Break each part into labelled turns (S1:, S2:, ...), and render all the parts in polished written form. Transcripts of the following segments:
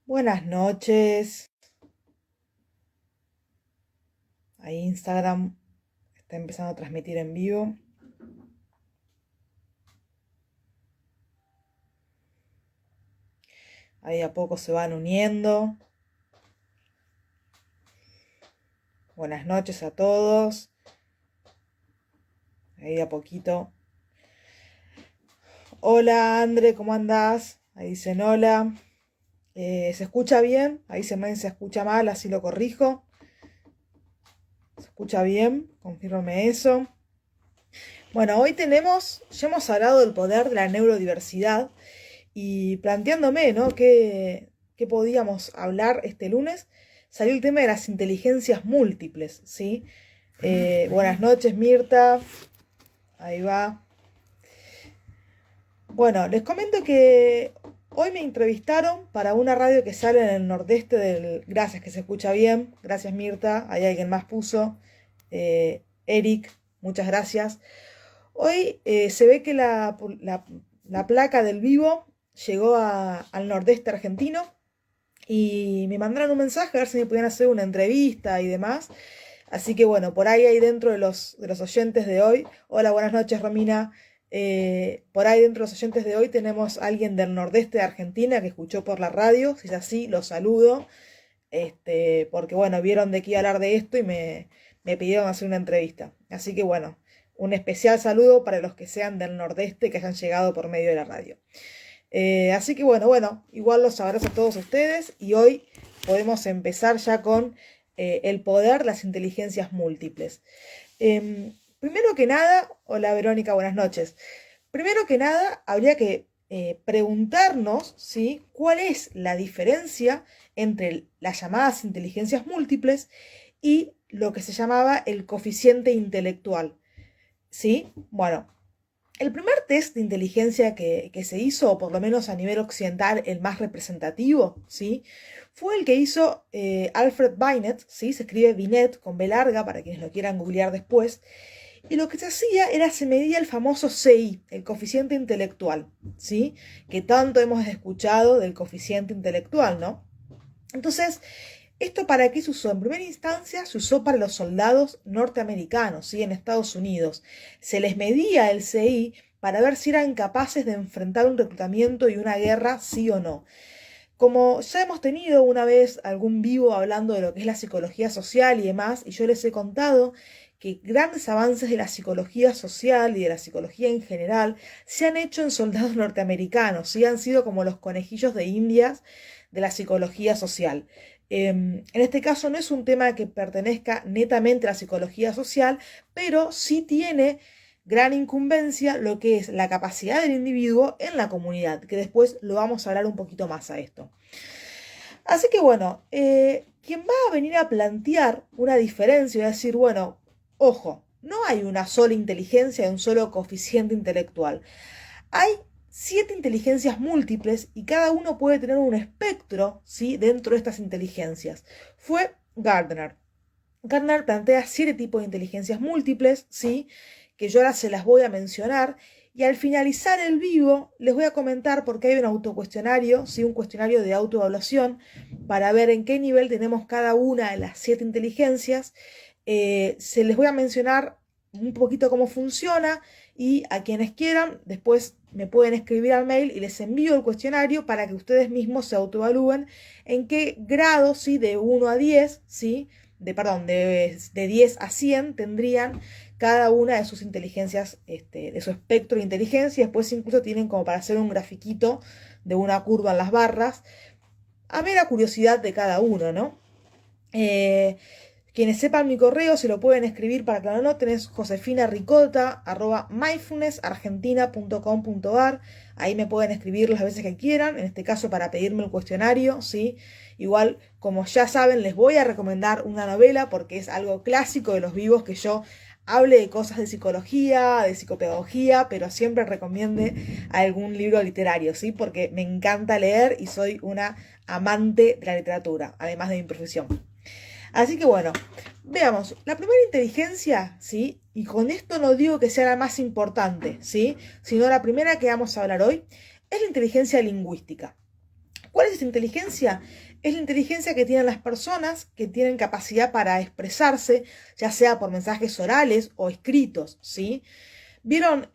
S1: Buenas noches. Ahí Instagram está empezando a transmitir en vivo. Ahí a poco se van uniendo. Buenas noches a todos. Ahí de a poquito. Hola André, ¿cómo andás? Ahí dicen hola. ¿Se escucha bien? Ahí se escucha mal, así lo corrijo. ¿Se escucha bien? Confírmame eso. Bueno, hoy ya hemos hablado del poder de la neurodiversidad y planteándome, ¿no? ¿Qué podíamos hablar este lunes? Salió el tema de las inteligencias múltiples, ¿sí? Buenas noches, Mirta. Ahí va. Bueno, les comento que hoy me entrevistaron para una radio que sale en el nordeste del... Gracias, que se escucha bien. Gracias, Mirta. Ahí alguien más puso. Eric, muchas gracias. Hoy se ve que la placa del vivo llegó al nordeste argentino y me mandaron un mensaje a ver si me podían hacer una entrevista y demás. Así que bueno, por ahí hay dentro de los oyentes de hoy. Hola, buenas noches, Romina. Por ahí dentro de los oyentes de hoy tenemos a alguien del nordeste de Argentina que escuchó por la radio. Si es así, los saludo. Porque bueno, vieron de qué iba a hablar de esto y me pidieron hacer una entrevista. Así que bueno, un especial saludo para los que sean del nordeste que hayan llegado por medio de la radio. Así que bueno, igual los abrazo a todos ustedes y hoy podemos empezar ya con el poder de las inteligencias múltiples. Primero que nada, hola Verónica, buenas noches. Primero que nada, habría que preguntarnos, ¿sí?, cuál es la diferencia entre las llamadas inteligencias múltiples y lo que se llamaba el coeficiente intelectual. ¿Sí? Bueno, el primer test de inteligencia que se hizo, o por lo menos a nivel occidental el más representativo, ¿sí?, fue el que hizo Alfred Binet, ¿sí? Se escribe Binet con B larga para quienes lo quieran googlear después. Y lo que se hacía era, se medía el famoso CI, el coeficiente intelectual, ¿sí? Que tanto hemos escuchado del coeficiente intelectual, ¿no? Entonces, ¿esto para qué se usó? En primera instancia se usó para los soldados norteamericanos, ¿sí?, en Estados Unidos. Se les medía el CI para ver si eran capaces de enfrentar un reclutamiento y una guerra, sí o no. Como ya hemos tenido una vez algún vivo hablando de lo que es la psicología social y demás, y yo les he contado que grandes avances de la psicología social y de la psicología en general se han hecho en soldados norteamericanos, ¿sí? Han sido como los conejillos de indias de la psicología social. En este caso no es un tema que pertenezca netamente a la psicología social, pero sí tiene gran incumbencia lo que es la capacidad del individuo en la comunidad, que después lo vamos a hablar un poquito más a esto. Así que bueno, quien va a venir a plantear una diferencia y a decir, bueno, ojo, no hay una sola inteligencia y un solo coeficiente intelectual. Hay 7 inteligencias múltiples y cada uno puede tener un espectro, ¿sí?, dentro de estas inteligencias. Fue Gardner. Gardner plantea 7 tipos de inteligencias múltiples, ¿sí?, que yo ahora se las voy a mencionar. Y al finalizar el vivo les voy a comentar porque hay un autocuestionario, ¿sí?, un cuestionario de autoevaluación para ver en qué nivel tenemos cada una de las 7 inteligencias. Se les voy a mencionar un poquito cómo funciona y a quienes quieran después me pueden escribir al mail y les envío el cuestionario para que ustedes mismos se autoevalúen en qué grado, ¿sí?, de 1 a 10, ¿sí?, de 10 a 100 tendrían cada una de sus inteligencias, de su espectro de inteligencia. Después incluso tienen como para hacer un grafiquito de una curva en las barras, a mera curiosidad de cada uno, ¿no? Quienes sepan mi correo se lo pueden escribir para que lo anoten, es josefinaricota@mindfulnessargentina.com.ar. Ahí me pueden escribir las veces que quieran, en este caso para pedirme el cuestionario, ¿sí? Igual, como ya saben, les voy a recomendar una novela porque es algo clásico de los vivos que yo hable de cosas de psicología, de psicopedagogía, pero siempre recomiende algún libro literario, ¿sí? Porque me encanta leer y soy una amante de la literatura, además de mi profesión. Así que bueno, veamos, la primera inteligencia, ¿sí? Y con esto no digo que sea la más importante, ¿sí?, sino la primera que vamos a hablar hoy, es la inteligencia lingüística. ¿Cuál es esta inteligencia? Es la inteligencia que tienen las personas que tienen capacidad para expresarse, ya sea por mensajes orales o escritos, ¿sí? Vieron,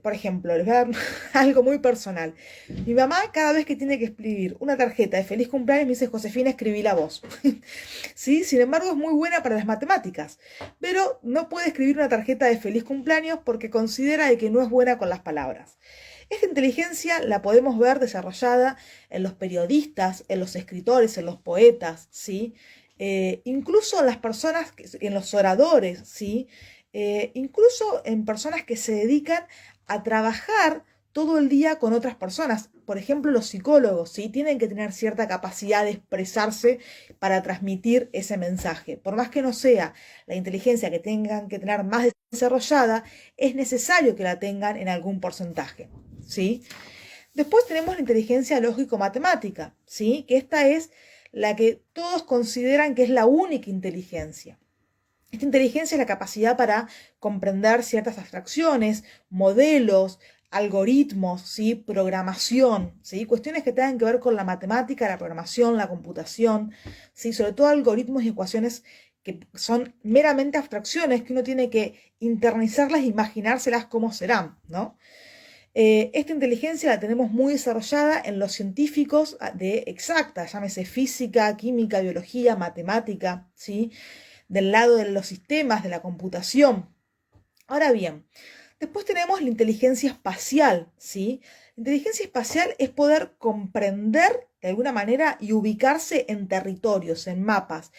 S1: por ejemplo, les voy a dar algo muy personal. Mi mamá cada vez que tiene que escribir una tarjeta de feliz cumpleaños me dice: Josefina, escribí la voz. ¿Sí? Sin embargo, es muy buena para las matemáticas, pero no puede escribir una tarjeta de feliz cumpleaños porque considera de que no es buena con las palabras. Esta inteligencia la podemos ver desarrollada en los periodistas, en los escritores, en los poetas, ¿sí? Incluso en las personas, en los oradores, ¿sí? Incluso en personas que se dedican a trabajar todo el día con otras personas. Por ejemplo, los psicólogos, ¿sí? Tienen que tener cierta capacidad de expresarse para transmitir ese mensaje. Por más que no sea la inteligencia que tengan que tener más desarrollada, es necesario que la tengan en algún porcentaje, ¿sí? Después tenemos la inteligencia lógico-matemática, ¿sí? Que esta es la que todos consideran que es la única inteligencia. Esta inteligencia es la capacidad para comprender ciertas abstracciones, modelos, algoritmos, ¿sí? Programación, ¿sí? Cuestiones que tengan que ver con la matemática, la programación, la computación, ¿sí? Sobre todo algoritmos y ecuaciones que son meramente abstracciones que uno tiene que internalizarlas e imaginárselas cómo serán, ¿no? Esta inteligencia la tenemos muy desarrollada en los científicos de exacta, llámese física, química, biología, matemática, ¿sí? Del lado de los sistemas, de la computación. Ahora bien, después tenemos la inteligencia espacial, ¿sí? La inteligencia espacial es poder comprender de alguna manera y ubicarse en territorios, en mapas,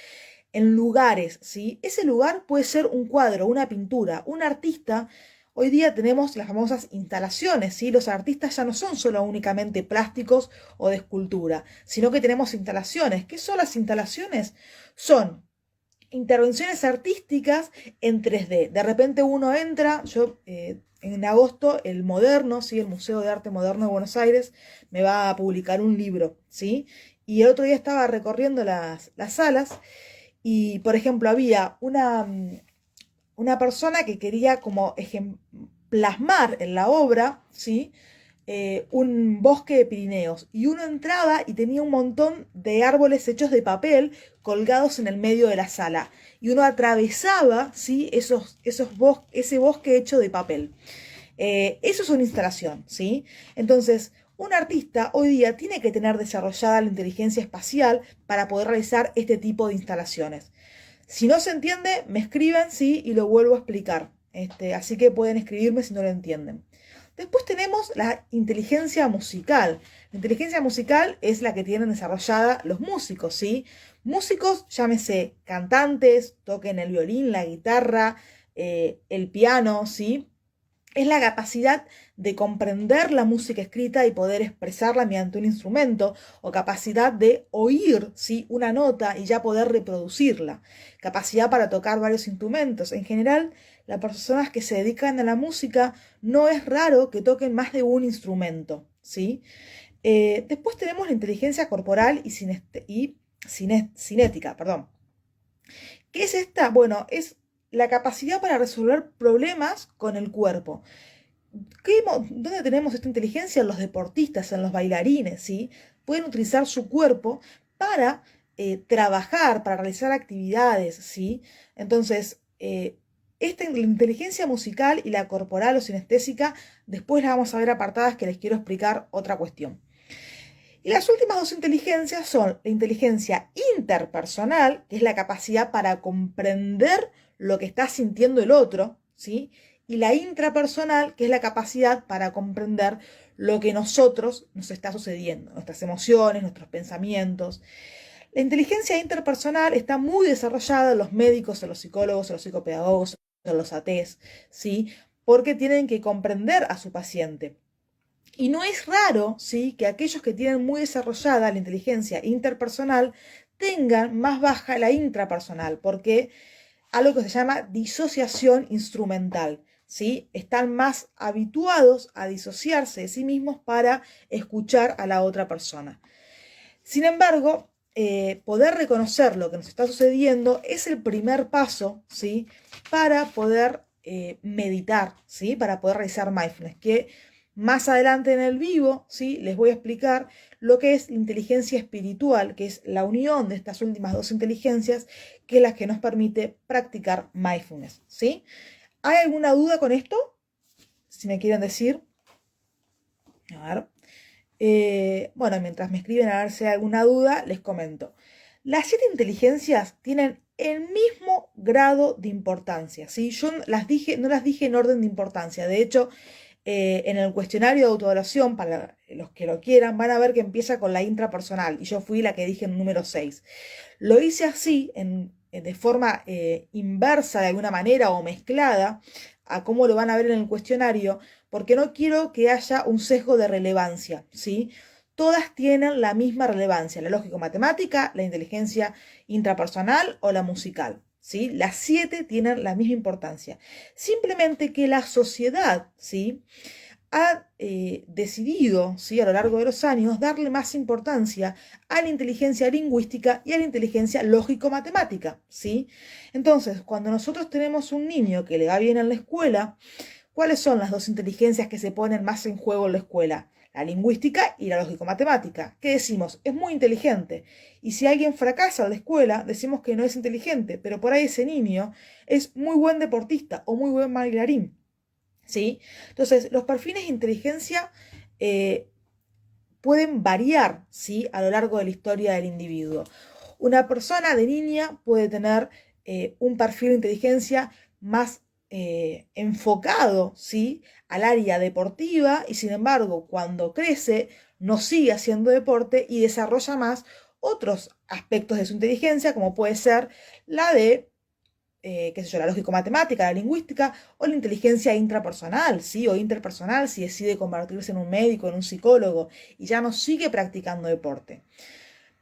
S1: en lugares, ¿sí? Ese lugar puede ser un cuadro, una pintura, un artista. Hoy día tenemos las famosas instalaciones, ¿sí? Los artistas ya no son solo únicamente plásticos o de escultura, sino que tenemos instalaciones. ¿Qué son las instalaciones? Son intervenciones artísticas en 3D. De repente uno entra, en agosto el Moderno, ¿sí? El Museo de Arte Moderno de Buenos Aires me va a publicar un libro, ¿sí? Y el otro día estaba recorriendo las salas y, por ejemplo, había una persona que quería como plasmar en la obra, ¿sí? Un bosque de Pirineos, y uno entraba y tenía un montón de árboles hechos de papel colgados en el medio de la sala, y uno atravesaba, ¿sí? Ese bosque hecho de papel. Eso es una instalación, ¿sí? Entonces, un artista hoy día tiene que tener desarrollada la inteligencia espacial para poder realizar este tipo de instalaciones. Si no se entiende, me escriben, ¿sí? Y lo vuelvo a explicar. Así que pueden escribirme si no lo entienden. Después tenemos la inteligencia musical. La inteligencia musical es la que tienen desarrollada los músicos, ¿sí? Músicos, llámese cantantes, toquen el violín, la guitarra, el piano, ¿sí? Es la capacidad de comprender la música escrita y poder expresarla mediante un instrumento, o capacidad de oír, ¿sí? Una nota y ya poder reproducirla. Capacidad para tocar varios instrumentos. En general, las personas que se dedican a la música no es raro que toquen más de un instrumento, ¿sí? Después tenemos la inteligencia corporal y cinética, perdón. ¿Qué es esta? Bueno, es la capacidad para resolver problemas con el cuerpo. ¿Dónde tenemos esta inteligencia? En los deportistas, en los bailarines, ¿sí? Pueden utilizar su cuerpo para trabajar, para realizar actividades, ¿sí? Entonces, la inteligencia musical y la corporal o sinestésica, después las vamos a ver apartadas, que les quiero explicar otra cuestión. Y las últimas dos inteligencias son la inteligencia interpersonal, que es la capacidad para comprender lo que está sintiendo el otro, ¿sí? Y la intrapersonal, que es la capacidad para comprender lo que nosotros nos está sucediendo, nuestras emociones, nuestros pensamientos. La inteligencia interpersonal está muy desarrollada en los médicos, en los psicólogos, en los psicopedagogos, en los ATs, ¿sí? Porque tienen que comprender a su paciente. Y no es raro, ¿sí? Que aquellos que tienen muy desarrollada la inteligencia interpersonal tengan más baja la intrapersonal, porque algo que se llama disociación instrumental, ¿sí? Están más habituados a disociarse de sí mismos para escuchar a la otra persona. Sin embargo, poder reconocer lo que nos está sucediendo es el primer paso, ¿sí? Para poder meditar, ¿sí? Para poder realizar mindfulness, que Más adelante en el vivo, ¿sí? Les voy a explicar lo que es la inteligencia espiritual, que es la unión de estas últimas dos inteligencias, que es la que nos permite practicar mindfulness, ¿sí? ¿Hay alguna duda con esto? Si me quieren decir. A ver. Bueno, mientras me escriben a ver si hay alguna duda, les comento. Las 7 inteligencias tienen el mismo grado de importancia, ¿sí? Yo no las dije en orden de importancia. De hecho, en el cuestionario de autoevaluación, para los que lo quieran, van a ver que empieza con la intrapersonal, y yo fui la que dije en número 6. Lo hice así, de forma inversa de alguna manera o mezclada a cómo lo van a ver en el cuestionario, porque no quiero que haya un sesgo de relevancia, ¿sí? Todas tienen la misma relevancia, la lógico-matemática, la inteligencia intrapersonal o la musical, ¿sí? Las 7 tienen la misma importancia. Simplemente que la sociedad, ¿sí?, ha decidido, ¿sí?, a lo largo de los años, darle más importancia a la inteligencia lingüística y a la inteligencia lógico-matemática, ¿sí? Entonces, cuando nosotros tenemos un niño que le va bien en la escuela, ¿cuáles son las dos inteligencias que se ponen más en juego en la escuela? La lingüística y la lógico-matemática. ¿Qué decimos? Es muy inteligente. Y si alguien fracasa en la escuela, decimos que no es inteligente, pero por ahí ese niño es muy buen deportista o muy buen bailarín, ¿sí? Entonces, los perfiles de inteligencia pueden variar, ¿sí?, a lo largo de la historia del individuo. Una persona de niña puede tener un perfil de inteligencia más enfocado, ¿sí?, al área deportiva, y sin embargo, cuando crece, no sigue haciendo deporte y desarrolla más otros aspectos de su inteligencia, como puede ser la de qué sé yo, la lógico-matemática, la lingüística o la inteligencia intrapersonal, ¿sí?, o interpersonal, si decide convertirse en un médico, en un psicólogo y ya no sigue practicando deporte.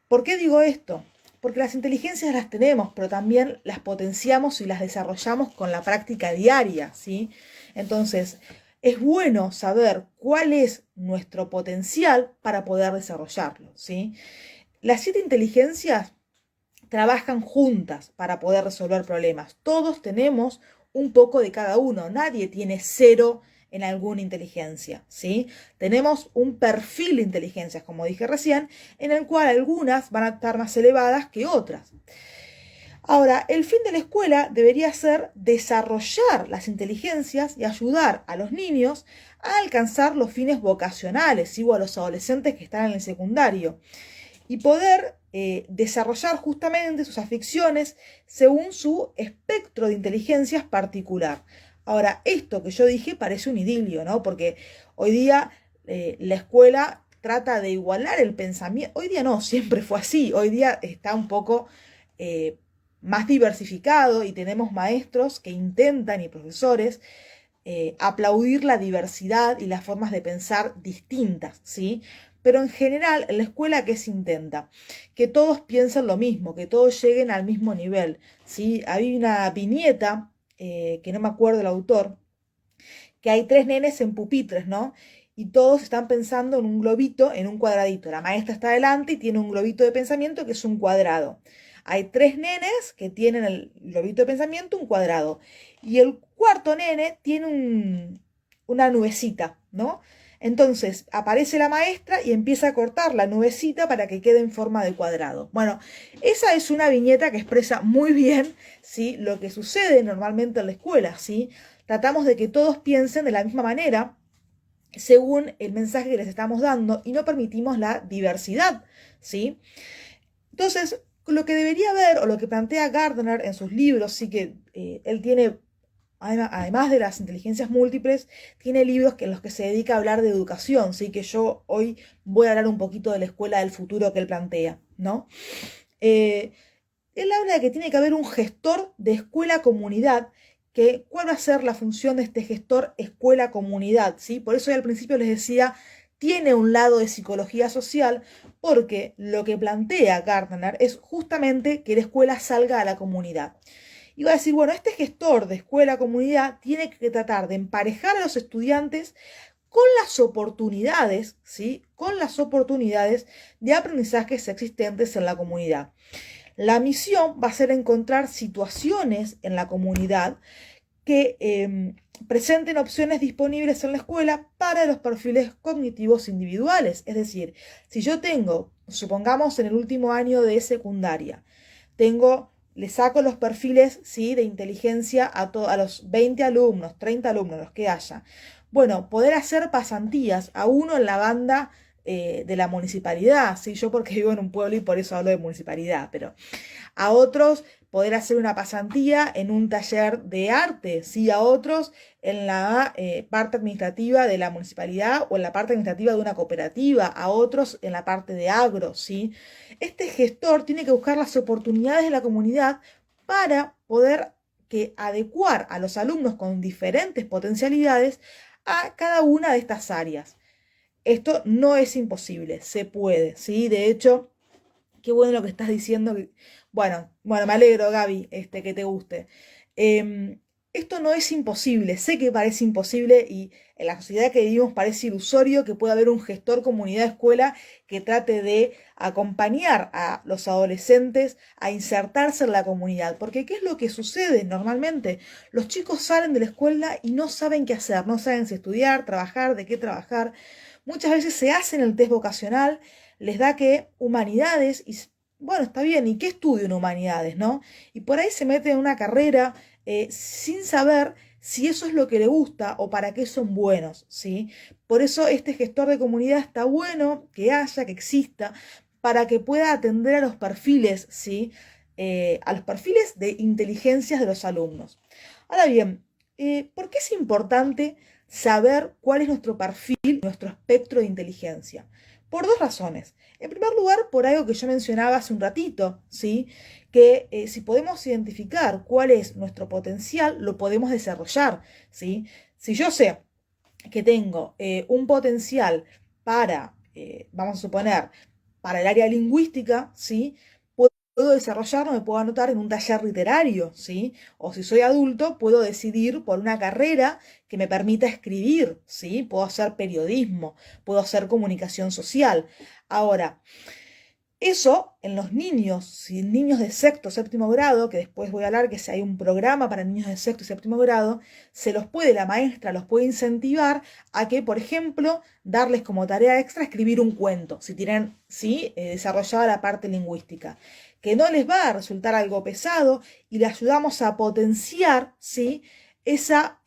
S1: ¿Por qué digo esto? Porque las inteligencias las tenemos, pero también las potenciamos y las desarrollamos con la práctica diaria, ¿sí? Entonces, es bueno saber cuál es nuestro potencial para poder desarrollarlo, ¿sí? Las 7 inteligencias trabajan juntas para poder resolver problemas. Todos tenemos un poco de cada uno. Nadie tiene 0 en alguna inteligencia, ¿sí? Tenemos un perfil de inteligencias, como dije recién, en el cual algunas van a estar más elevadas que otras. Ahora, el fin de la escuela debería ser desarrollar las inteligencias y ayudar a los niños a alcanzar los fines vocacionales, ¿sí?, o a los adolescentes que están en el secundario, y poder desarrollar justamente sus aficiones según su espectro de inteligencias particular. Ahora, esto que yo dije parece un idilio, ¿no? Porque hoy día la escuela trata de igualar el pensamiento. Hoy día no, siempre fue así. Hoy día está un poco más diversificado y tenemos maestros que intentan, y profesores, aplaudir la diversidad y las formas de pensar distintas, ¿sí? Pero en general, en la escuela, ¿qué se intenta? Que todos piensen lo mismo, que todos lleguen al mismo nivel, ¿sí? Hay una viñeta, que no me acuerdo el autor, que hay 3 nenes en pupitres, ¿no? Y todos están pensando en un globito, en un cuadradito. La maestra está adelante y tiene un globito de pensamiento que es un cuadrado. Hay 3 nenes que tienen el globito de pensamiento, un cuadrado. Y el cuarto nene tiene una nubecita, ¿no? Entonces aparece la maestra y empieza a cortar la nubecita para que quede en forma de cuadrado. Bueno, esa es una viñeta que expresa muy bien, ¿sí?, lo que sucede normalmente en la escuela, ¿sí? Tratamos de que todos piensen de la misma manera según el mensaje que les estamos dando y no permitimos la diversidad, ¿sí? Entonces, lo que debería haber, o lo que plantea Gardner en sus libros, sí que él tiene, además de las inteligencias múltiples, tiene libros en los que se dedica a hablar de educación, sí, que yo hoy voy a hablar un poquito de la escuela del futuro que él plantea, ¿no? Él habla de que tiene que haber un gestor de escuela-comunidad. ¿Cuál va a ser la función de este gestor escuela-comunidad? ¿Sí? Por eso yo al principio les decía, tiene un lado de psicología social, porque lo que plantea Gardner es justamente que la escuela salga a la comunidad. Y va a decir, bueno, este gestor de escuela-comunidad tiene que tratar de emparejar a los estudiantes con las oportunidades, ¿sí?, con las oportunidades de aprendizajes existentes en la comunidad. La misión va a ser encontrar situaciones en la comunidad que presenten opciones disponibles en la escuela para los perfiles cognitivos individuales. Es decir, si yo tengo, supongamos en el último año de secundaria, le saco los perfiles, ¿sí?, de inteligencia a los 20 alumnos, 30 alumnos, los que haya. Bueno, poder hacer pasantías a uno en la banda de la municipalidad, ¿sí? Yo porque vivo en un pueblo y por eso hablo de municipalidad, pero a otros poder hacer una pasantía en un taller de arte, ¿sí? A otros en la parte administrativa de la municipalidad o en la parte administrativa de una cooperativa, a otros en la parte de agro, ¿sí? Este gestor tiene que buscar las oportunidades de la comunidad para poder adecuar a los alumnos con diferentes potencialidades a cada una de estas áreas. Esto no es imposible, se puede, ¿sí? De hecho, qué bueno lo que estás diciendo. Bueno, me alegro, Gaby, que te guste. Esto no es imposible, sé que parece imposible y en la sociedad que vivimos parece ilusorio que pueda haber un gestor comunidad escuela que trate de acompañar a los adolescentes a insertarse en la comunidad. Porque ¿qué es lo que sucede normalmente? Los chicos salen de la escuela y no saben qué hacer, no saben si estudiar, trabajar, de qué trabajar. Muchas veces se hacen el test vocacional, les da que humanidades y bueno, está bien, ¿y qué estudio en humanidades, no? Y por ahí se mete en una carrera sin saber si eso es lo que le gusta o para qué son buenos, ¿sí? Por eso este gestor de comunidad está bueno que haya, que exista, para que pueda atender a los perfiles, ¿sí? A los perfiles de inteligencias de los alumnos. Ahora bien, ¿por qué es importante saber cuál es nuestro perfil, nuestro espectro de inteligencia? Por dos razones. En primer lugar, por algo que yo mencionaba hace un ratito, ¿sí? Que si podemos identificar cuál es nuestro potencial, lo podemos desarrollar, ¿sí? Si yo sé que tengo un potencial para, vamos a suponer, para el área lingüística, ¿sí? Puedo desarrollarlo, me puedo anotar en un taller literario, ¿sí? O si soy adulto, puedo decidir por una carrera que me permita escribir, ¿sí? Puedo hacer periodismo, puedo hacer comunicación social. Ahora, eso en los niños, si niños de sexto, séptimo grado, que después voy a hablar que si hay un programa para niños de sexto y séptimo grado, la maestra los puede incentivar a que, por ejemplo, darles como tarea extra escribir un cuento, si tienen, ¿sí?, desarrollada la parte lingüística, que no les va a resultar algo pesado y le ayudamos a potenciar, ¿sí?, esa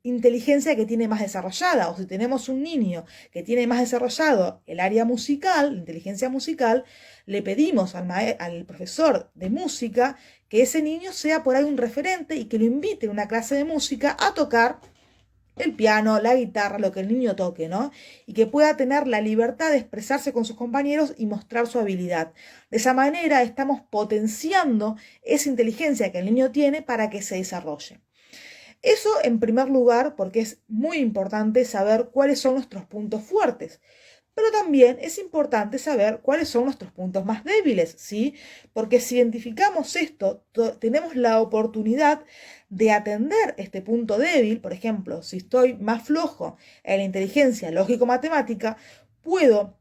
S1: inteligencia que tiene más desarrollada. O si tenemos un niño que tiene más desarrollado el área musical, la inteligencia musical, le pedimos al profesor de música que ese niño sea por ahí un referente y que lo invite a una clase de música a tocar el piano, la guitarra, lo que el niño toque, ¿no? Y que pueda tener la libertad de expresarse con sus compañeros y mostrar su habilidad. De esa manera estamos potenciando esa inteligencia que el niño tiene para que se desarrolle. Eso en primer lugar, porque es muy importante saber cuáles son nuestros puntos fuertes. Pero también es importante saber cuáles son nuestros puntos más débiles, ¿sí? Porque si identificamos esto, tenemos la oportunidad de atender este punto débil. Por ejemplo, si estoy más flojo en la inteligencia lógico-matemática, puedo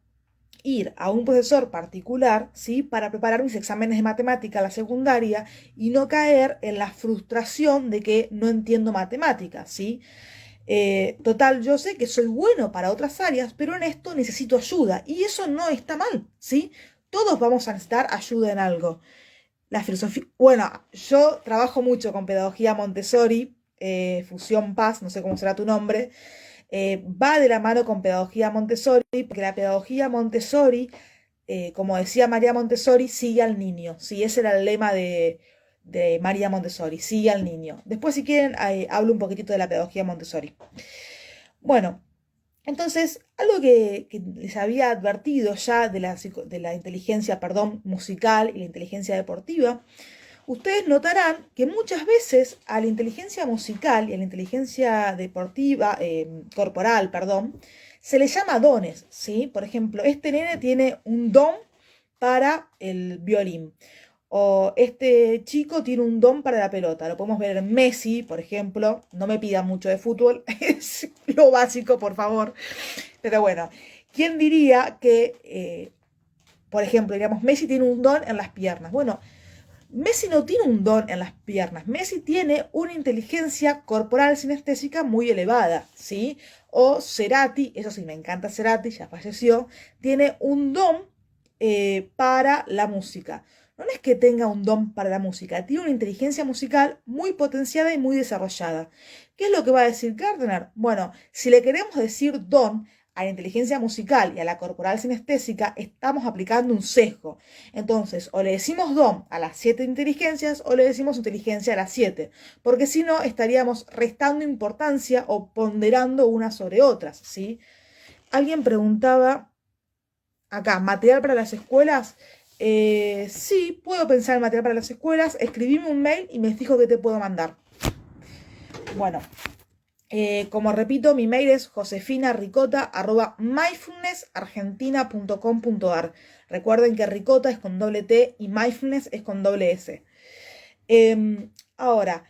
S1: ir a un profesor particular, ¿sí?, para preparar mis exámenes de matemática a la secundaria y no caer en la frustración de que no entiendo matemáticas, ¿sí? Total, yo sé que soy bueno para otras áreas, pero en esto necesito ayuda y eso no está mal, ¿sí? Todos vamos a necesitar ayuda en algo. La filosofía, bueno, yo trabajo mucho con pedagogía Montessori, Fusión Paz, no sé cómo será tu nombre, va de la mano con pedagogía Montessori, porque la pedagogía Montessori, como decía María Montessori, sigue al niño, ¿sí? Ese era el lema de María Montessori, sigue al niño. Después, si quieren, hablo un poquitito de la pedagogía Montessori. Bueno, entonces, algo que les había advertido ya de la inteligencia, perdón, musical y la inteligencia deportiva, ustedes notarán que muchas veces a la inteligencia musical y a la inteligencia deportiva, corporal, perdón, se le llama dones, ¿sí? Por ejemplo, este nene tiene un don para el violín. O este chico tiene un don para la pelota. Lo podemos ver en Messi, por ejemplo. No me pidan mucho de fútbol. Es lo básico, por favor. Pero bueno, ¿quién diría que, por ejemplo, digamos, Messi tiene un don en las piernas? Bueno, Messi no tiene un don en las piernas, Messi tiene una inteligencia corporal sinestésica muy elevada, ¿sí? O Cerati, eso sí, me encanta Cerati, ya falleció, tiene un don para la música. No es que tenga un don para la música, tiene una inteligencia musical muy potenciada y muy desarrollada. ¿Qué es lo que va a decir Gardner? Bueno, si le queremos decir don a la inteligencia musical y a la corporal sinestésica, estamos aplicando un sesgo. Entonces, o le decimos don a las 7 inteligencias o le decimos inteligencia a las 7, porque si no estaríamos restando importancia o ponderando unas sobre otras, ¿sí? Alguien preguntaba acá, ¿material para las escuelas? Sí, puedo pensar en material para las escuelas. Escribime un mail y me fijo que te puedo mandar. Bueno, como repito, mi mail es josefinaricota@mindfulnessargentina.com.ar. Recuerden que ricota es con doble T y mindfulness es con doble S. Ahora,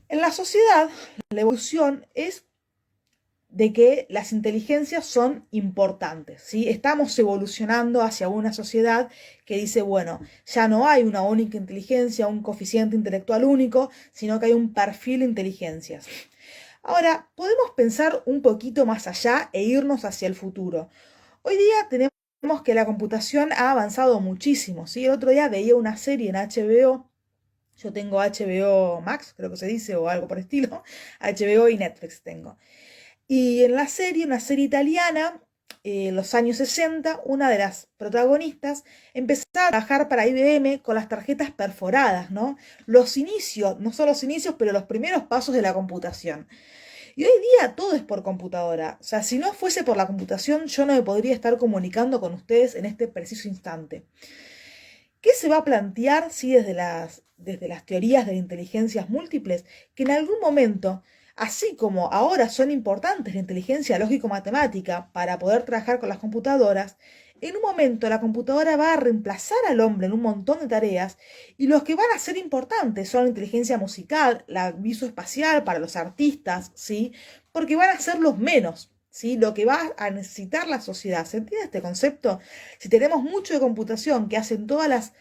S1: en la sociedad, la evolución es de que las inteligencias son importantes, ¿sí? Estamos evolucionando hacia una sociedad que dice, bueno, ya no hay una única inteligencia, un coeficiente intelectual único, sino que hay un perfil de inteligencias. Ahora, podemos pensar un poquito más allá e irnos hacia el futuro. Hoy día tenemos que la computación ha avanzado muchísimo, ¿sí? El otro día veía una serie en HBO. Yo tengo HBO Max, creo que se dice, o algo por el estilo. HBO y Netflix tengo. Y en la serie, una serie italiana, en los años 60, una de las protagonistas empezaba a trabajar para IBM con las tarjetas perforadas, ¿no? Los inicios, no solo los inicios, pero los primeros pasos de la computación. Y hoy día todo es por computadora. O sea, si no fuese por la computación, yo no me podría estar comunicando con ustedes en este preciso instante. ¿Qué se va a plantear si desde las teorías de inteligencias múltiples? Que en algún momento, así como ahora son importantes la inteligencia lógico-matemática para poder trabajar con las computadoras, en un momento la computadora va a reemplazar al hombre en un montón de tareas y los que van a ser importantes son la inteligencia musical, la visoespacial para los artistas, ¿sí? Porque van a ser los menos, ¿sí? Lo que va a necesitar la sociedad. ¿Se entiende este concepto? Si tenemos mucho de computación que hacen todas las...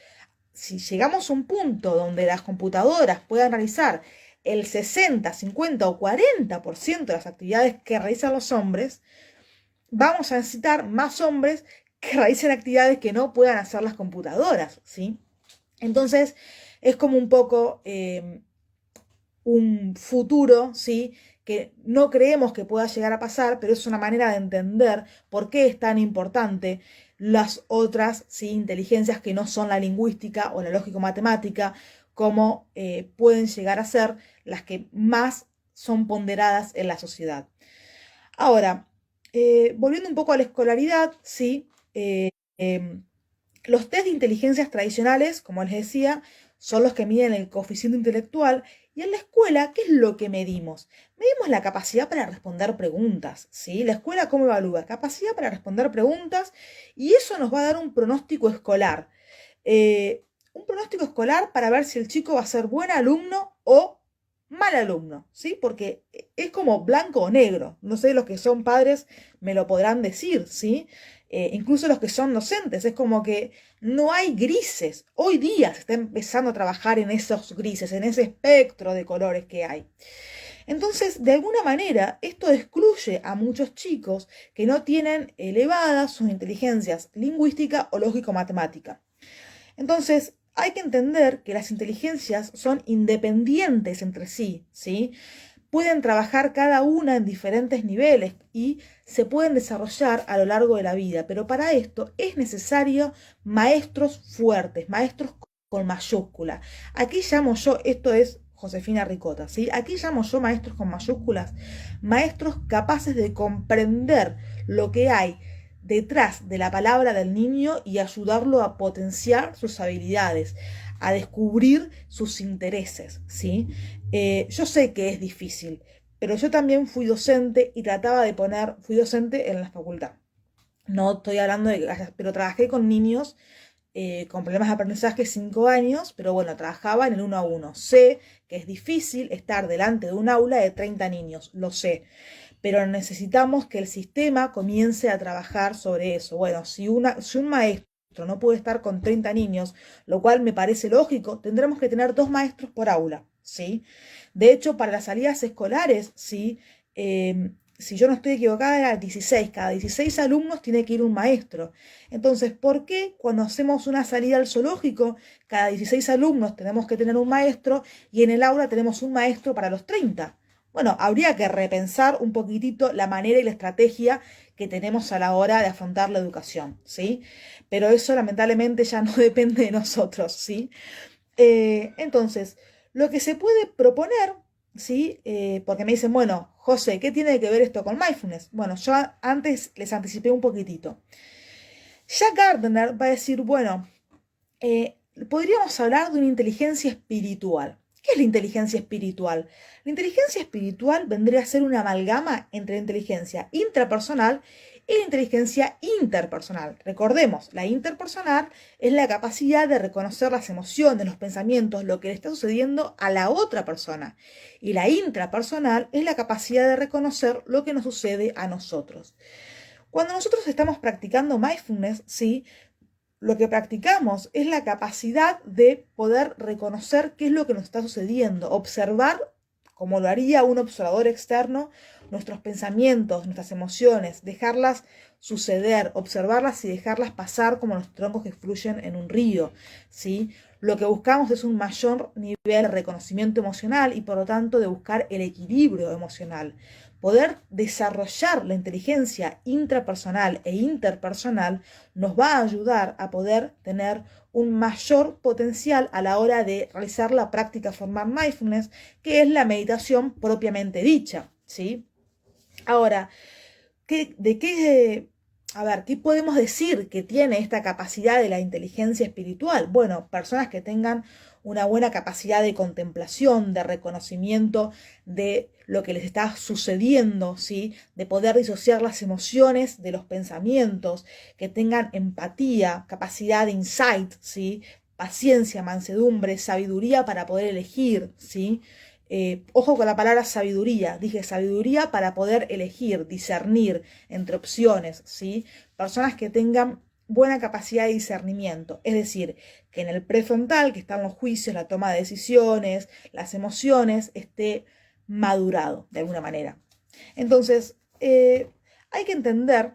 S1: Si llegamos a un punto donde las computadoras puedan realizar el 60, 50 o 40% de las actividades que realizan los hombres, vamos a necesitar más hombres que realicen actividades que no puedan hacer las computadoras, ¿sí? Entonces, es como un poco un futuro, ¿sí? Que no creemos que pueda llegar a pasar, pero es una manera de entender por qué es tan importante las otras, ¿sí? Inteligencias que no son la lingüística o la lógico-matemática, como pueden llegar a ser las que más son ponderadas en la sociedad. Ahora, volviendo un poco a la escolaridad, ¿sí? Los test de inteligencias tradicionales, como les decía, son los que miden el coeficiente intelectual. Y en la escuela, ¿qué es lo que medimos? Medimos la capacidad para responder preguntas, ¿sí? La escuela, ¿cómo evalúa? Capacidad para responder preguntas y eso nos va a dar un pronóstico escolar. Un pronóstico escolar para ver si el chico va a ser buen alumno o mal alumno, ¿sí? Porque es como blanco o negro. No sé, los que son padres me lo podrán decir, ¿sí? Incluso los que son docentes, es como que no hay grises. Hoy día se está empezando a trabajar en esos grises, en ese espectro de colores que hay. Entonces, de alguna manera, esto excluye a muchos chicos que no tienen elevadas sus inteligencias lingüística o lógico-matemática. Entonces, hay que entender que las inteligencias son independientes entre sí, ¿sí? Pueden trabajar cada una en diferentes niveles y se pueden desarrollar a lo largo de la vida, pero para esto es necesario maestros fuertes, maestros con mayúscula. Aquí llamo yo, esto es Josefina Ricota, ¿sí? Aquí llamo yo maestros con mayúsculas, maestros capaces de comprender lo que hay detrás de la palabra del niño y ayudarlo a potenciar sus habilidades, a descubrir sus intereses, ¿sí? Yo sé que es difícil, pero yo también fui docente y fui docente en la facultad. No estoy hablando de, pero trabajé con niños con problemas de aprendizaje 5 años, pero bueno, trabajaba en el 1 a 1. Sé que es difícil estar delante de un aula de 30 niños, lo sé, pero necesitamos que el sistema comience a trabajar sobre eso. Bueno, si un maestro maestro no puede estar con 30 niños, lo cual me parece lógico, tendremos que tener 2 maestros por aula, ¿sí? De hecho, para las salidas escolares, ¿sí? Si yo no estoy equivocada, era 16. Cada 16 alumnos tiene que ir un maestro. Entonces, ¿por qué cuando hacemos una salida al zoológico, cada 16 alumnos tenemos que tener un maestro y en el aula tenemos un maestro para los 30? Bueno, habría que repensar un poquitito la manera y la estrategia que tenemos a la hora de afrontar la educación, ¿sí? Pero eso lamentablemente ya no depende de nosotros, ¿sí? Entonces, lo que se puede proponer, ¿sí? Porque me dicen, bueno, José, ¿qué tiene que ver esto con mindfulness? Bueno, yo antes les anticipé un poquitito. Jack Gardner va a decir, bueno, podríamos hablar de una inteligencia espiritual. ¿Qué es la inteligencia espiritual? La inteligencia espiritual vendría a ser una amalgama entre la inteligencia intrapersonal y la inteligencia interpersonal. Recordemos, la interpersonal es la capacidad de reconocer las emociones, los pensamientos, lo que le está sucediendo a la otra persona. Y la intrapersonal es la capacidad de reconocer lo que nos sucede a nosotros. Cuando nosotros estamos practicando mindfulness, ¿sí? Lo que practicamos es la capacidad de poder reconocer qué es lo que nos está sucediendo, observar, como lo haría un observador externo, nuestros pensamientos, nuestras emociones, dejarlas suceder, observarlas y dejarlas pasar como los troncos que fluyen en un río, ¿sí? Lo que buscamos es un mayor nivel de reconocimiento emocional y por lo tanto de buscar el equilibrio emocional. Poder desarrollar la inteligencia intrapersonal e interpersonal nos va a ayudar a poder tener un mayor potencial a la hora de realizar la práctica formal mindfulness, que es la meditación propiamente dicha, ¿sí? Ahora, ¿qué podemos decir que tiene esta capacidad de la inteligencia espiritual? Bueno, personas que tengan una buena capacidad de contemplación, de reconocimiento de lo que les está sucediendo, ¿sí? De poder disociar las emociones de los pensamientos, que tengan empatía, capacidad de insight, ¿sí? Paciencia, mansedumbre, sabiduría para poder elegir, ¿sí? Ojo con la palabra sabiduría, dije sabiduría para poder elegir, discernir entre opciones, ¿sí? Personas que tengan buena capacidad de discernimiento, es decir, que en el prefrontal, que están los juicios, la toma de decisiones, las emociones, esté madurado de alguna manera. Entonces, hay que entender,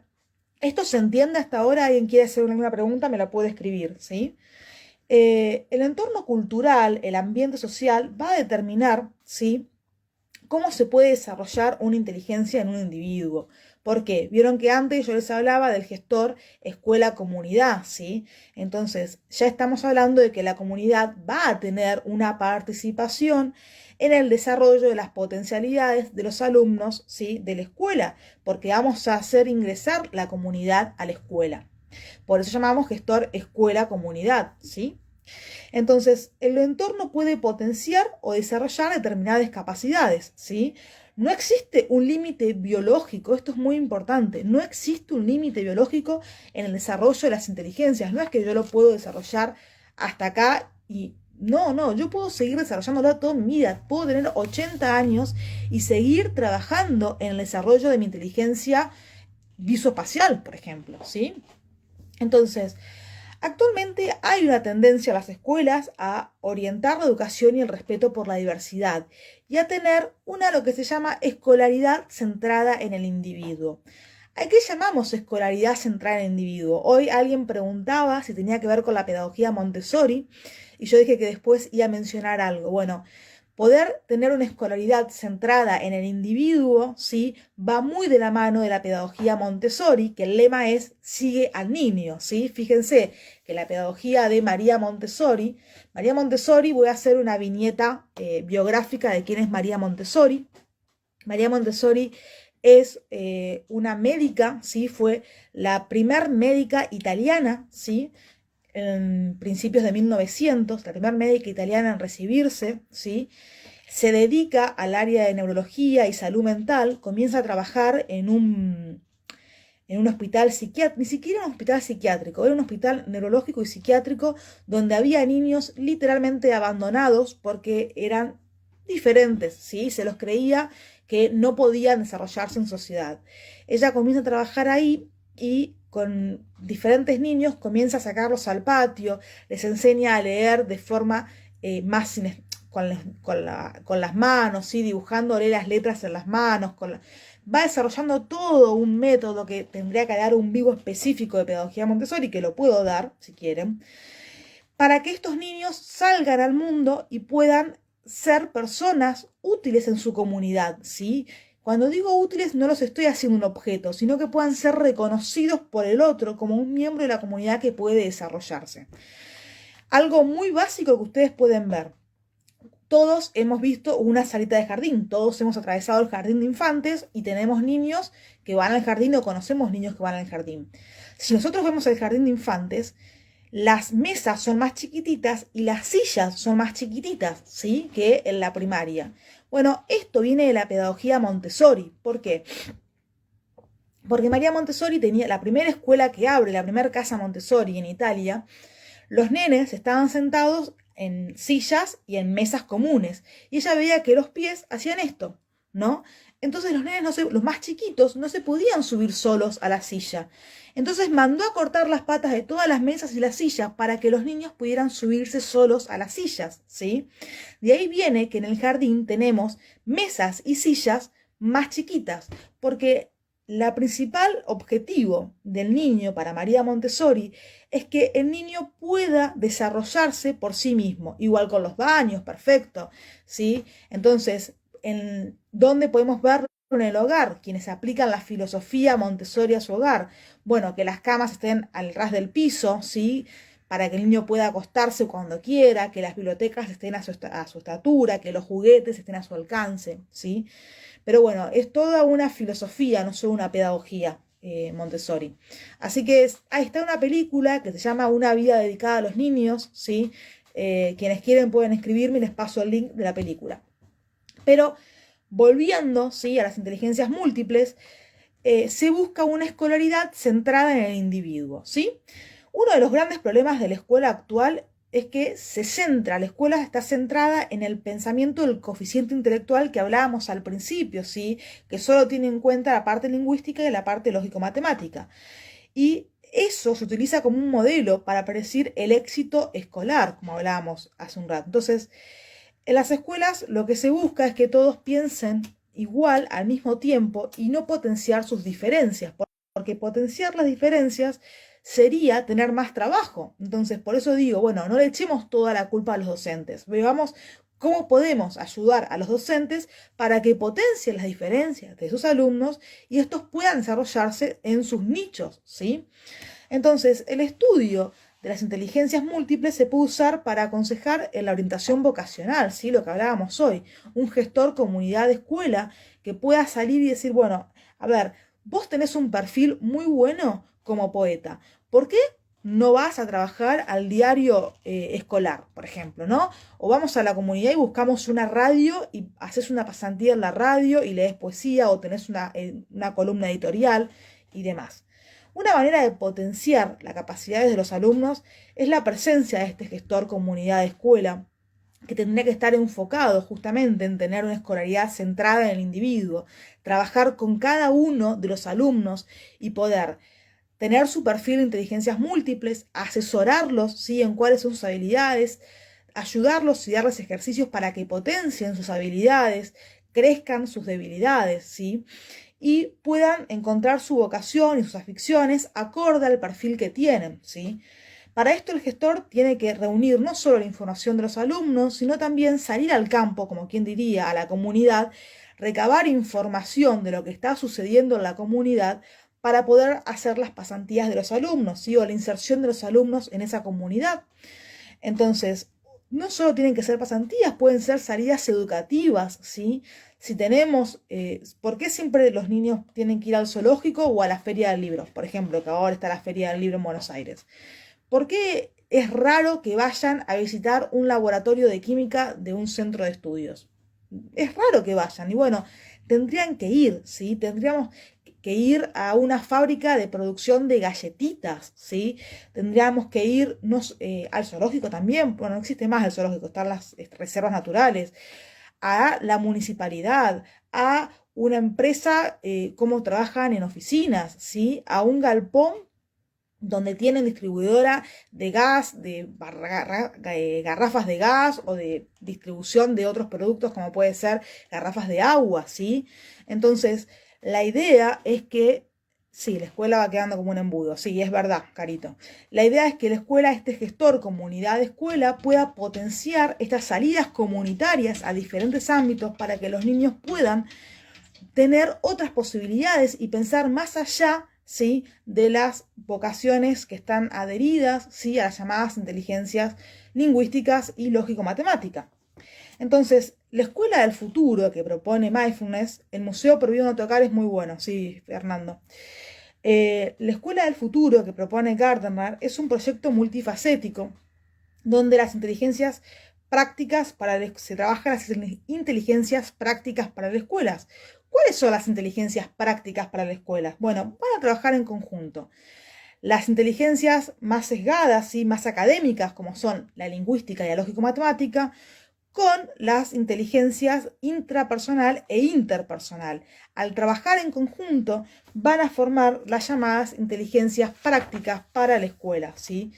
S1: esto se entiende hasta ahora, alguien quiere hacer alguna pregunta, me la puede escribir, ¿sí? El entorno cultural, el ambiente social va a determinar, ¿sí?, cómo se puede desarrollar una inteligencia en un individuo. ¿Por qué? Vieron que antes yo les hablaba del gestor escuela-comunidad, ¿sí? Entonces, ya estamos hablando de que la comunidad va a tener una participación en el desarrollo de las potencialidades de los alumnos, ¿sí?, de la escuela, porque vamos a hacer ingresar la comunidad a la escuela. Por eso llamamos gestor escuela-comunidad, ¿sí? Entonces, el entorno puede potenciar o desarrollar determinadas capacidades, ¿sí? No existe un límite biológico, esto es muy importante, no existe un límite biológico en el desarrollo de las inteligencias, no es que yo lo puedo desarrollar hasta acá y no, yo puedo seguir desarrollándolo toda mi vida, puedo tener 80 años y seguir trabajando en el desarrollo de mi inteligencia visoespacial, por ejemplo, ¿sí? Entonces, actualmente hay una tendencia a las escuelas a orientar la educación y el respeto por la diversidad y a tener lo que se llama escolaridad centrada en el individuo. ¿A qué llamamos escolaridad centrada en el individuo? Hoy alguien preguntaba si tenía que ver con la pedagogía Montessori y yo dije que después iba a mencionar algo. Bueno, poder tener una escolaridad centrada en el individuo, ¿sí?, va muy de la mano de la pedagogía Montessori, que el lema es sigue al niño, ¿sí? Fíjense que la pedagogía de María Montessori, voy a hacer una viñeta biográfica de quién es María Montessori. María Montessori es una médica, ¿sí? Fue la primer médica italiana, ¿sí?, en principios de 1900, la primera médica italiana en recibirse, ¿sí? Se dedica al área de neurología y salud mental, comienza a trabajar en un hospital psiquiátrico, ni siquiera un hospital psiquiátrico, era un hospital neurológico y psiquiátrico donde había niños literalmente abandonados porque eran diferentes, ¿sí? Se los creía que no podían desarrollarse en sociedad. Ella comienza a trabajar ahí y con diferentes niños comienza a sacarlos al patio, les enseña a leer de forma más con las manos, ¿sí? Dibujándole las letras en las manos, va desarrollando todo un método que tendría que dar un vivo específico de pedagogía Montessori, que lo puedo dar, si quieren, para que estos niños salgan al mundo y puedan ser personas útiles en su comunidad, ¿sí? Cuando digo útiles no los estoy haciendo un objeto, sino que puedan ser reconocidos por el otro como un miembro de la comunidad que puede desarrollarse. Algo muy básico que ustedes pueden ver. Todos hemos visto una salita de jardín, todos hemos atravesado el jardín de infantes y tenemos niños que van al jardín o conocemos niños que van al jardín. Si nosotros vemos el jardín de infantes, las mesas son más chiquititas y las sillas son más chiquititas, ¿sí? Que en la primaria. Bueno, esto viene de la pedagogía Montessori. ¿Por qué? Porque María Montessori tenía la primera escuela que abre, la primera casa Montessori en Italia. Los nenes estaban sentados en sillas y en mesas comunes. Y ella veía que los pies hacían esto, ¿no? Entonces los nenes, los más chiquitos, no se podían subir solos a la silla. Entonces mandó a cortar las patas de todas las mesas y las sillas para que los niños pudieran subirse solos a las sillas, ¿sí? De ahí viene que en el jardín tenemos mesas y sillas más chiquitas, porque el principal objetivo del niño para María Montessori es que el niño pueda desarrollarse por sí mismo, igual con los baños, perfecto, ¿sí? Entonces, ¿dónde podemos verlo? En el hogar, quienes aplican la filosofía Montessori a su hogar. Bueno, que las camas estén al ras del piso, ¿sí? Para que el niño pueda acostarse cuando quiera, que las bibliotecas estén a su estatura, que los juguetes estén a su alcance, ¿sí? Pero bueno, es toda una filosofía, no solo una pedagogía Montessori. Así que ahí está una película que se llama Una vida dedicada a los niños, ¿sí? Quienes quieren pueden escribirme y les paso el link de la película. Pero volviendo, ¿sí? A las inteligencias múltiples, se busca una escolaridad centrada en el individuo, ¿sí? Uno de los grandes problemas de la escuela actual es que la escuela está centrada en el pensamiento del coeficiente intelectual que hablábamos al principio, ¿sí? Que solo tiene en cuenta la parte lingüística y la parte lógico-matemática. Y eso se utiliza como un modelo para predecir el éxito escolar, como hablábamos hace un rato. Entonces, en las escuelas lo que se busca es que todos piensen igual al mismo tiempo y no potenciar sus diferencias, porque potenciar las diferencias sería tener más trabajo. Entonces, por eso digo, bueno, no le echemos toda la culpa a los docentes. Veamos cómo podemos ayudar a los docentes para que potencien las diferencias de sus alumnos y estos puedan desarrollarse en sus nichos, ¿sí? Entonces, el estudio de las inteligencias múltiples se puede usar para aconsejar en la orientación vocacional, ¿sí? Lo que hablábamos hoy. Un gestor comunidad de escuela que pueda salir y decir, bueno, a ver, vos tenés un perfil muy bueno como poeta. ¿Por qué no vas a trabajar al diario escolar, por ejemplo, ¿no? O vamos a la comunidad y buscamos una radio y haces una pasantía en la radio y lees poesía o tenés una columna editorial y demás. Una manera de potenciar las capacidades de los alumnos es la presencia de este gestor comunidad de escuela, que tendría que estar enfocado justamente en tener una escolaridad centrada en el individuo, trabajar con cada uno de los alumnos y poder tener su perfil de inteligencias múltiples, asesorarlos, ¿sí? En cuáles son sus habilidades, ayudarlos y darles ejercicios para que potencien sus habilidades, crezcan sus debilidades, ¿sí? Y puedan encontrar su vocación y sus aficiones acorde al perfil que tienen, ¿sí? Para esto el gestor tiene que reunir no solo la información de los alumnos, sino también salir al campo, como quien diría, a la comunidad, recabar información de lo que está sucediendo en la comunidad para poder hacer las pasantías de los alumnos, ¿sí? O la inserción de los alumnos en esa comunidad. Entonces, no solo tienen que ser pasantías, pueden ser salidas educativas, ¿sí? Si tenemos, ¿por qué siempre los niños tienen que ir al zoológico o a la feria del libro? Por ejemplo, que ahora está la feria del libro en Buenos Aires. ¿Por qué es raro que vayan a visitar un laboratorio de química de un centro de estudios? Es raro que vayan y bueno, tendrían que ir, ¿sí? Tendríamos que ir a una fábrica de producción de galletitas, ¿sí? Tendríamos que ir al zoológico también, bueno, no existe más el zoológico, están las reservas naturales, a la municipalidad, a una empresa, cómo trabajan en oficinas, ¿sí? A un galpón donde tienen distribuidora de gas, de garrafas de gas o de distribución de otros productos como puede ser garrafas de agua, ¿sí? Entonces, la idea es que, sí, la escuela va quedando como un embudo, sí, es verdad, Carito. La idea es que la escuela, este gestor comunidad de escuela, pueda potenciar estas salidas comunitarias a diferentes ámbitos para que los niños puedan tener otras posibilidades y pensar más allá, ¿sí?, de las vocaciones que están adheridas, ¿sí?, a las llamadas inteligencias lingüísticas y lógico-matemática. Entonces, la escuela del futuro que propone Mindfulness, el Museo Prohibido No Tocar es muy bueno, sí, Fernando. La escuela del futuro que propone Gardner es un proyecto multifacético donde las inteligencias prácticas se trabajan las inteligencias prácticas para las escuelas. ¿Cuáles son las inteligencias prácticas para las escuelas? Bueno, van a trabajar en conjunto. Las inteligencias más sesgadas y más académicas, como son la lingüística y la lógico-matemática, con las inteligencias intrapersonal e interpersonal. Al trabajar en conjunto, van a formar las llamadas inteligencias prácticas para la escuela, ¿sí?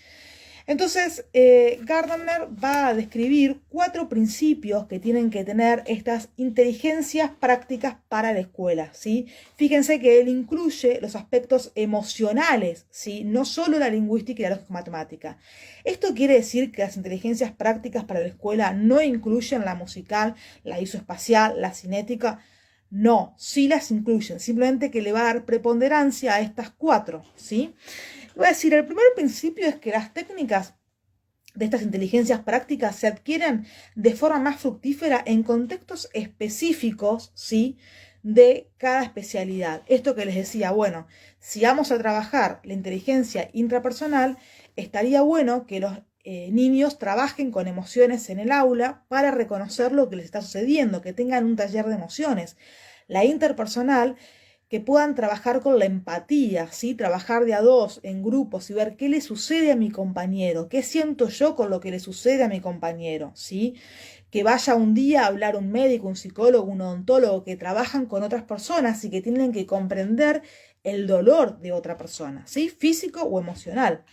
S1: Entonces, Gardner va a describir 4 principios que tienen que tener estas inteligencias prácticas para la escuela, ¿sí? Fíjense que él incluye los aspectos emocionales, ¿sí? No solo la lingüística y la lógica matemática. Esto quiere decir que las inteligencias prácticas para la escuela no incluyen la musical, la isoespacial, la cinética. No, sí las incluyen, simplemente que le va a dar preponderancia a estas 4, ¿sí? Voy a decir, el primer principio es que las técnicas de estas inteligencias prácticas se adquieren de forma más fructífera en contextos específicos, ¿sí?, de cada especialidad. Esto que les decía, bueno, si vamos a trabajar la inteligencia intrapersonal, estaría bueno que los niños trabajen con emociones en el aula para reconocer lo que les está sucediendo, que tengan un taller de emociones. La interpersonal, que puedan trabajar con la empatía, ¿sí? Trabajar de a dos, en grupos y ver qué le sucede a mi compañero, qué siento yo con lo que le sucede a mi compañero, ¿sí? Que vaya un día a hablar un médico, un psicólogo, un odontólogo que trabajan con otras personas y que tienen que comprender el dolor de otra persona, ¿sí? Físico o emocional.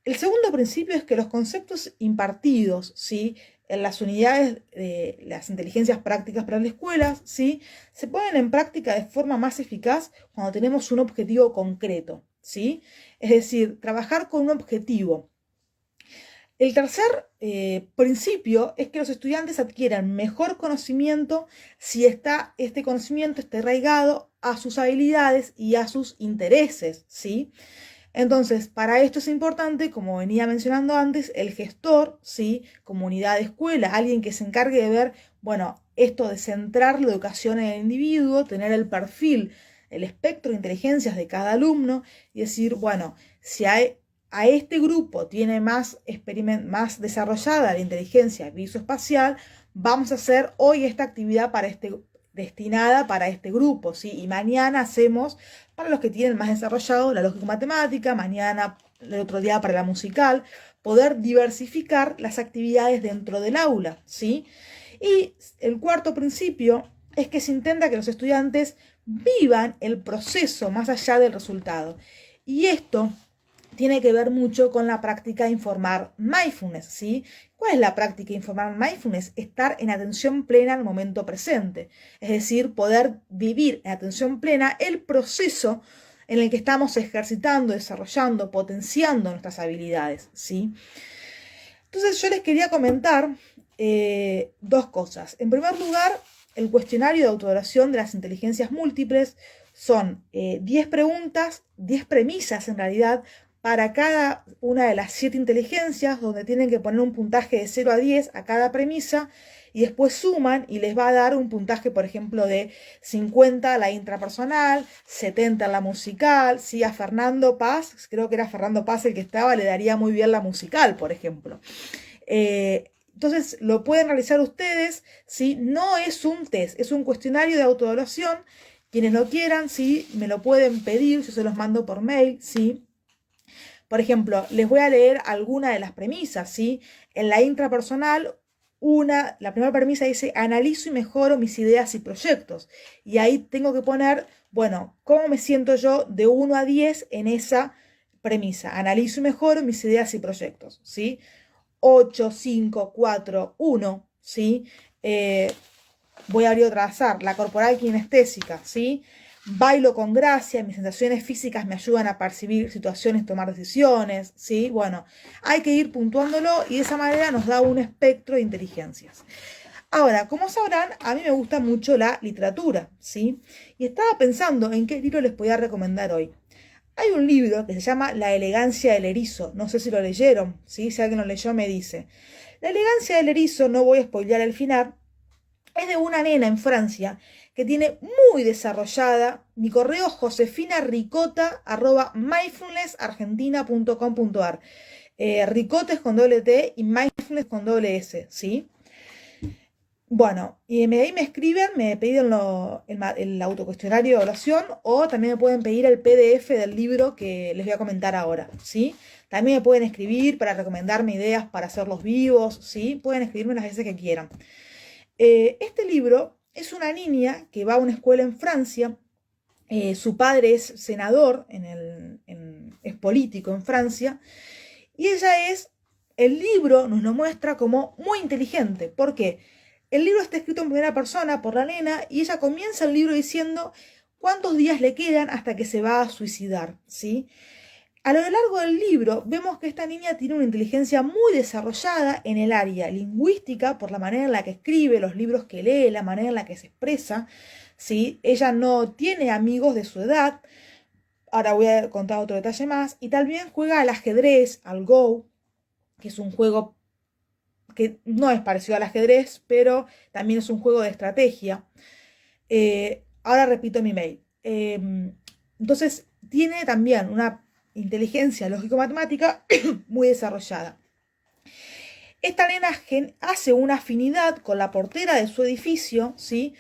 S1: El segundo principio es que los conceptos impartidos, ¿sí?, en las unidades de las inteligencias prácticas para las escuelas, ¿sí?, se ponen en práctica de forma más eficaz cuando tenemos un objetivo concreto, ¿sí? Es decir, trabajar con un objetivo. El tercer principio es que los estudiantes adquieran mejor conocimiento si este conocimiento está arraigado a sus habilidades y a sus intereses, ¿sí? Entonces, para esto es importante, como venía mencionando antes, el gestor, ¿sí?, comunidad de escuela, alguien que se encargue de ver, bueno, esto de centrar la educación en el individuo, tener el perfil, el espectro de inteligencias de cada alumno y decir, bueno, si a este grupo tiene más desarrollada la inteligencia visoespacial, vamos a hacer hoy esta actividad destinada para este grupo, ¿sí? Y mañana hacemos para los que tienen más desarrollado la lógica matemática, mañana, el otro día para la musical, poder diversificar las actividades dentro del aula, ¿sí? Y el cuarto principio es que se intenta que los estudiantes vivan el proceso más allá del resultado. Y esto tiene que ver mucho con la práctica de informar mindfulness, ¿sí? ¿Cuál es la práctica de informar mindfulness? Estar en atención plena al momento presente, es decir, poder vivir en atención plena el proceso en el que estamos ejercitando, desarrollando, potenciando nuestras habilidades, ¿sí? Entonces yo les quería comentar 2 cosas. En primer lugar, el cuestionario de autoevaluación de las inteligencias múltiples son 10 preguntas, 10 premisas en realidad, para cada una de las 7 inteligencias, donde tienen que poner un puntaje de 0 a 10 a cada premisa, y después suman y les va a dar un puntaje, por ejemplo, de 50 a la intrapersonal, 70 a la musical. Sí, a Fernando Paz, creo que era Fernando Paz el que estaba, le daría muy bien la musical, por ejemplo. Entonces lo pueden realizar ustedes, ¿sí? No es un test, es un cuestionario de autoevaluación. Quienes lo quieran, ¿sí?, me lo pueden pedir, yo se los mando por mail, ¿sí? Por ejemplo, les voy a leer alguna de las premisas, ¿sí? En la intrapersonal, la primera premisa dice, analizo y mejoro mis ideas y proyectos. Y ahí tengo que poner, bueno, ¿cómo me siento yo de 1 a 10 en esa premisa, analizo y mejoro mis ideas y proyectos, ¿sí? 8, 5, 4, 1, ¿sí? Voy a abrir otra al azar, la corporal kinestésica, ¿sí? Bailo con gracia, mis sensaciones físicas me ayudan a percibir situaciones, tomar decisiones, ¿sí? Bueno, hay que ir puntuándolo y de esa manera nos da un espectro de inteligencias. Ahora, como sabrán, a mí me gusta mucho la literatura, ¿sí? Y estaba pensando en qué libro les podía recomendar hoy. Hay un libro que se llama La elegancia del erizo, no sé si lo leyeron, ¿sí? Si alguien lo leyó me dice. La elegancia del erizo, no voy a spoilear el final, es de una nena en Francia que tiene muy desarrollada mi correo josefinaricota@mindfulnessargentina.com.ar. Ricota es con doble T y mindfulness con doble S, ¿sí? Bueno, y ahí me escriben, me piden el autocuestionario de oración o también me pueden pedir el PDF del libro que les voy a comentar ahora, ¿sí? También me pueden escribir para recomendarme ideas para hacerlos vivos, ¿sí? Pueden escribirme las veces que quieran. Este libro es una niña que va a una escuela en Francia. Su padre es senador, es político en Francia, y el libro nos lo muestra como muy inteligente. ¿Por qué? El libro está escrito en primera persona por la nena y ella comienza el libro diciendo cuántos días le quedan hasta que se va a suicidar, ¿sí? A lo largo del libro vemos que esta niña tiene una inteligencia muy desarrollada en el área lingüística por la manera en la que escribe, los libros que lee, la manera en la que se expresa, ¿sí? Ella no tiene amigos de su edad, ahora voy a contar otro detalle más, y también juega al ajedrez, al Go, que es un juego que no es parecido al ajedrez, pero también es un juego de estrategia. Ahora repito mi mail. Entonces, tiene también una inteligencia lógico-matemática muy desarrollada. Esta nena hace una afinidad con la portera de su edificio, ¿sí?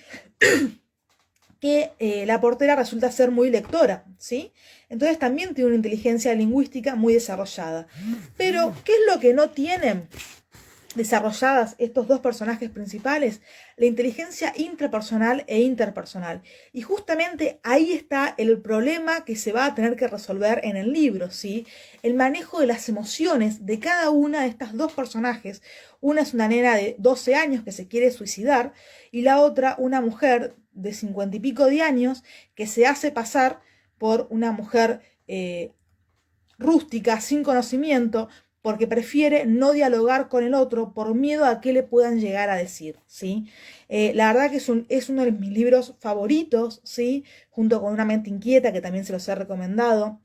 S1: Que la portera resulta ser muy lectora, ¿sí? Entonces también tiene una inteligencia lingüística muy desarrollada. Pero, ¿qué es lo que no tienen desarrolladas estos dos personajes principales? La inteligencia intrapersonal e interpersonal. Y justamente ahí está el problema que se va a tener que resolver en el libro, ¿sí? El manejo de las emociones de cada una de estas dos personajes. Una es una nena de 12 años que se quiere suicidar y la otra una mujer de 50 y pico de años que se hace pasar por una mujer rústica, sin conocimiento, porque prefiere no dialogar con el otro por miedo a qué le puedan llegar a decir, ¿sí? La verdad que es uno de mis libros favoritos, ¿sí? Junto con Una mente inquieta, que también se los he recomendado.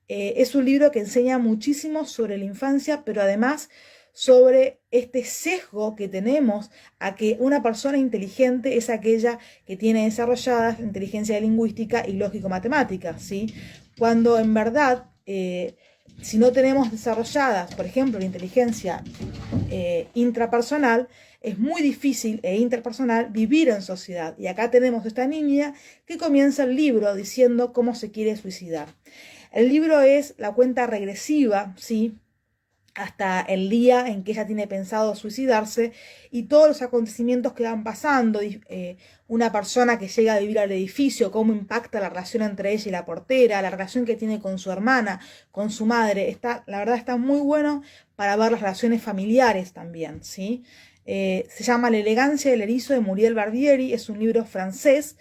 S1: Es un libro que enseña muchísimo sobre la infancia, pero además sobre este sesgo que tenemos a que una persona inteligente es aquella que tiene desarrolladas inteligencia lingüística y lógico-matemática, ¿sí? Cuando en verdad si no tenemos desarrolladas, por ejemplo, la inteligencia intrapersonal, es muy difícil e interpersonal vivir en sociedad. Y acá tenemos esta niña que comienza el libro diciendo cómo se quiere suicidar. El libro es la cuenta regresiva, ¿sí? Hasta el día en que ella tiene pensado suicidarse y todos los acontecimientos que van pasando, una persona que llega a vivir al edificio, cómo impacta la relación entre ella y la portera, la relación que tiene con su hermana, con su madre. La verdad está muy bueno para ver las relaciones familiares también, ¿sí? Se llama La elegancia del erizo de Muriel Barbieri, es un libro francés,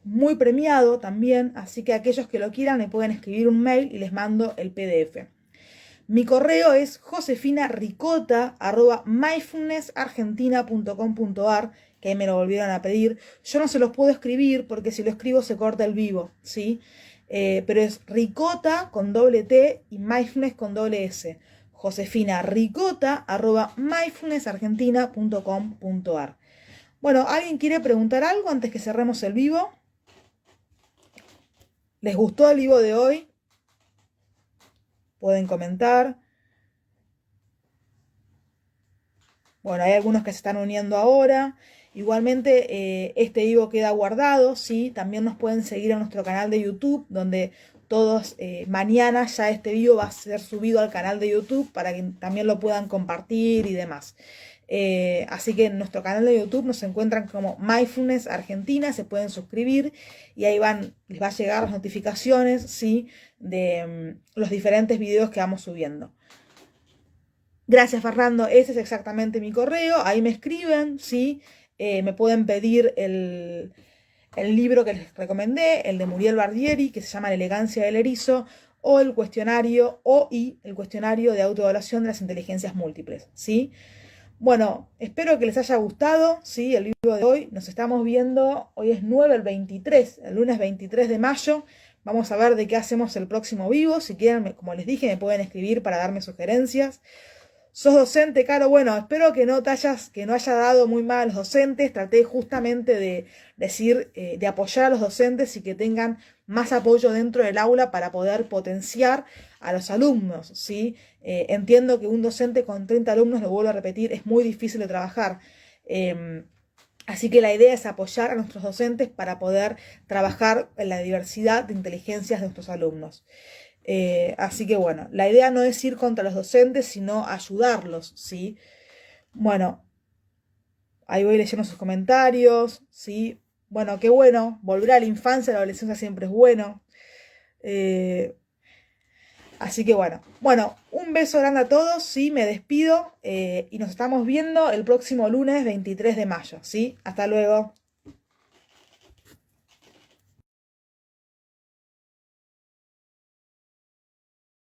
S1: muy premiado también, así que aquellos que lo quieran me pueden escribir un mail y les mando el PDF. Mi correo es josefinaricota@mindfulnessargentina.com.ar, que ahí me lo volvieron a pedir. Yo no se los puedo escribir porque si lo escribo se corta el vivo, ¿sí? Pero es ricota con doble T y mindfulness con doble S. josefinaricota@mindfulnessargentina.com.ar. Bueno, ¿alguien quiere preguntar algo antes que cerremos el vivo? ¿Les gustó el vivo de hoy? Pueden comentar. Bueno, hay algunos que se están uniendo ahora. Igualmente, este vivo queda guardado, ¿sí? También nos pueden seguir en nuestro canal de YouTube, donde todos mañana ya este vivo va a ser subido al canal de YouTube para que también lo puedan compartir y demás. Así que en nuestro canal de YouTube nos encuentran como Mindfulness Argentina, se pueden suscribir y ahí les va a llegar las notificaciones, ¿sí? De los diferentes videos que vamos subiendo. Gracias, Fernando, ese es exactamente mi correo, ahí me escriben, ¿sí? Me pueden pedir el libro que les recomendé, el de Muriel Bardieri, que se llama La elegancia del erizo, o el cuestionario, el cuestionario de autoevaluación de las inteligencias múltiples, ¿sí? Bueno, espero que les haya gustado, ¿sí? El vivo de hoy. Nos estamos viendo, hoy es 9, el lunes 23 de mayo. Vamos a ver de qué hacemos el próximo vivo. Si quieren, como les dije, me pueden escribir para darme sugerencias. ¿Sos docente, Caro? Bueno, espero que no haya dado muy mal a los docentes. Traté justamente de decir, de apoyar a los docentes y que tengan más apoyo dentro del aula para poder potenciar a los alumnos, ¿sí? Entiendo que un docente con 30 alumnos, lo vuelvo a repetir, es muy difícil de trabajar. Así que la idea es apoyar a nuestros docentes para poder trabajar en la diversidad de inteligencias de nuestros alumnos. Así que bueno, la idea no es ir contra los docentes, sino ayudarlos, ¿sí? Bueno, ahí voy leyendo sus comentarios, ¿sí? Bueno, qué bueno, volver a la infancia, a la adolescencia siempre es bueno. Así que bueno, un beso grande a todos, ¿sí? Me despido y nos estamos viendo el próximo lunes 23 de mayo, ¿sí? Hasta luego.